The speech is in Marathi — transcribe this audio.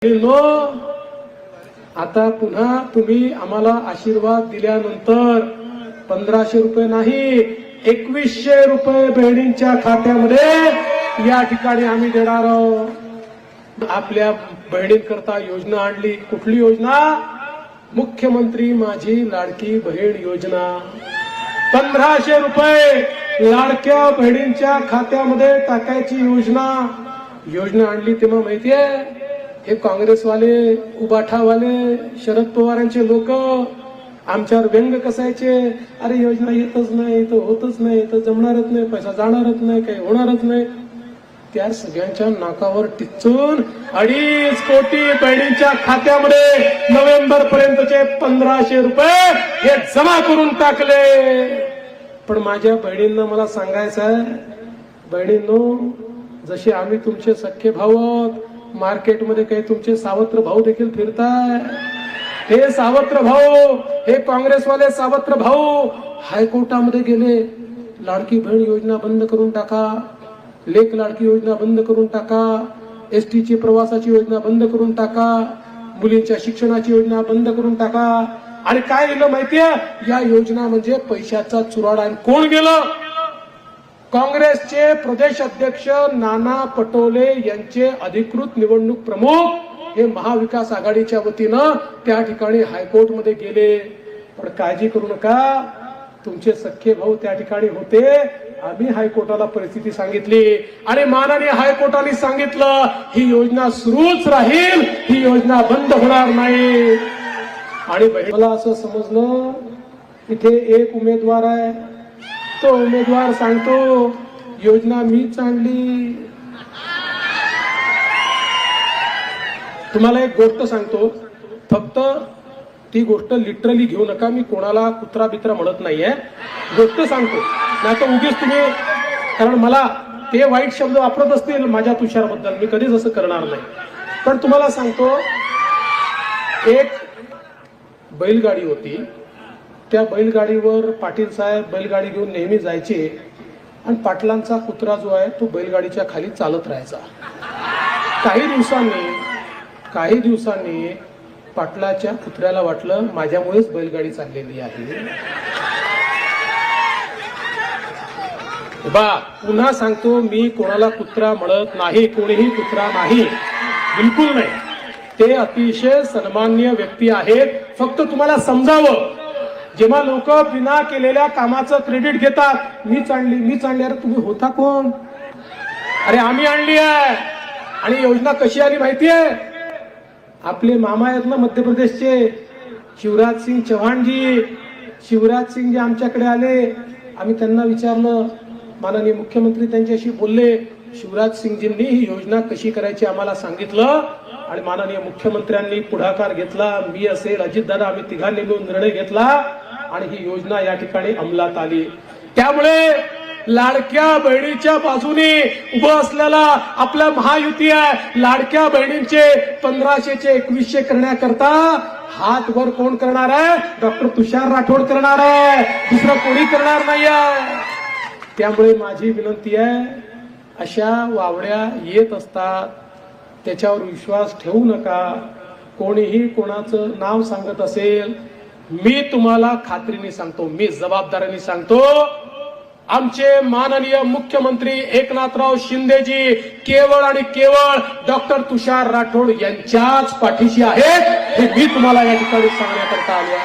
नो आता पुन्हा तुम्ही आम्हाला आशीर्वाद दिल्यानंतर 1500 रुपये नाही 2100 रुपये बहिणींच्या खात्यामध्ये या ठिकाणी आम्ही देणार आहोत। आपल्या बहिणींकरता योजना आणली। कुठली योजना? मुख्यमंत्री माझी लाडकी बहीण योजना। 1500 रुपये लाडक्या बहिणींच्या खात्यामध्ये टाकायची योजना आणली। तेव्हा माहितीये हे काँग्रेसवाले उबाठावाले शरद पवारांचे लोक आमच्यावर व्यंग कसायचे, अरे योजना येतच नाही, तर होतच नाही, तर जमणारच नाही, पैसा जाणारच नाही, काही होणारच नाही। त्या सगळ्यांच्या नाकावर टिच्चून 2.5 कोटी बहिणींच्या खात्यामध्ये नोव्हेंबर पर्यंतचे 1500 रुपये हे जमा करून टाकले। पण माझ्या बहिणींना मला सांगायचं आहे, बहिणींनो, जसे आम्ही तुमचे सख्खे भाऊ आहोत, मार्केटमध्ये काही तुमचे सावत्र भाऊ देखील फिरताय। हे सावत्र भाऊ, हे काँग्रेसवाले सावत्र भाऊ हायकोर्टामध्ये गेले, लाडकी बहीण योजना बंद करून टाका, लेक लाडकी योजना बंद करून टाका, एसटी ची प्रवासाची योजना बंद करून टाका, मुलींच्या शिक्षणाची योजना बंद करून टाका। आणि काय केलं माहितीये? या योजना म्हणजे पैशाचा चुराडा। आणि कोण गेलं? काँग्रेसचे प्रदेश अध्यक्ष नाना पटोले यांचे अधिकृत निवडणूक प्रमुख हे महाविकास आघाडीच्या वतीनं त्या ठिकाणी हायकोर्टमध्ये गेले। पण काळजी करू नका, तुमचे सख्खे भाऊ त्या ठिकाणी होते। आम्ही हायकोर्टाला परिस्थिती सांगितली आणि माननीय हायकोर्टाने सांगितलं ही योजना सुरूच राहील, ही योजना बंद होणार नाही। आणि मला असं समजलं इथे एक उमेदवार आहे, तो उमेदवार सांगतो योजना मीच आणली। तुम्हाला एक गोष्ट सांगतो, फक्त ती गोष्ट लिटरली घेऊ नका, मी कोणाला कुत्रा बित्रा म्हणत नाहीये, गोष्ट सांगतो। नाही तर उगीच तुम्ही, कारण मला ते वाईट शब्द वापरत असतील माझ्या तुषारबद्दल, मी कधीच असं करणार नाही। पण तुम्हाला सांगतो, एक बैलगाडी होती, त्या बैलगाडीवर पाटील साहेब बैलगाडी घेऊन नेहमी जायचे आणि पाटलांचा कुत्रा जो आहे तो बैलगाडीच्या खाली चालत राहायचा। काही दिवसांनी पाटलाच्या कुत्र्याला वाटलं माझ्यामुळेच बैलगाडी चाललेली आहे। बा पुन्हा सांगतो, मी कोणाला कुत्रा म्हणत नाही, कोणीही कुत्रा नाही, बिलकुल नाही। ते अतिशय सन्माननीय व्यक्ती आहेत। फक्त तुम्हाला समजावं, जेव्हा लोक बिना केलेल्या कामाचं क्रेडिट घेतात, मीच आणली, अरे तुम्ही होता कोण? अरे आम्ही आणली आहे। आणि योजना कशी आली माहितीये? आपले मामा आहेत ना मध्य प्रदेशचे शिवराज सिंग चौहानजी, शिवराज सिंग जे आमच्याकडे आले, आम्ही त्यांना विचारलं, माननीय मुख्यमंत्री त्यांच्याशी बोलले, शिवराज सिंगजींनी ही योजना कशी करायची आम्हाला सांगितलं आणि माननीय मुख्यमंत्र्यांनी पुढाकार घेतला, मी असेल अजितदादा, आम्ही तिघांनी मिळून निर्णय घेतला आणि ही योजना या ठिकाणी अंमलात आली। त्यामुळे लाडक्या बहिणीच्या बाजूने उभं असलेला आपला महायुती आहे। लाडक्या बहिणींचे 1500चे 2100 करण्याकरता हात वर कोण करणार आहे? डॉक्टर तुषार राठोड करणार आहे, दुसरं कोणी करणार नाही आहे। त्यामुळे माझी विनंती आहे, अशा वावड्या येत असतात, त्याच्यावर विश्वास ठेवू नका। कोणीही कोणाचं नाव सांगत असेल, मी तुम्हाला खात्रीने सांगतो, मी जबाबदारीने सांगतो, आमचे माननीय मुख्यमंत्री एकनाथराव शिंदेजी केवळ आणि केवळ डॉक्टर तुषार राठोड यांच्याच पाठीशी आहेत, हे मी तुम्हाला या ठिकाणी सांगण्याकरता आलो आहे।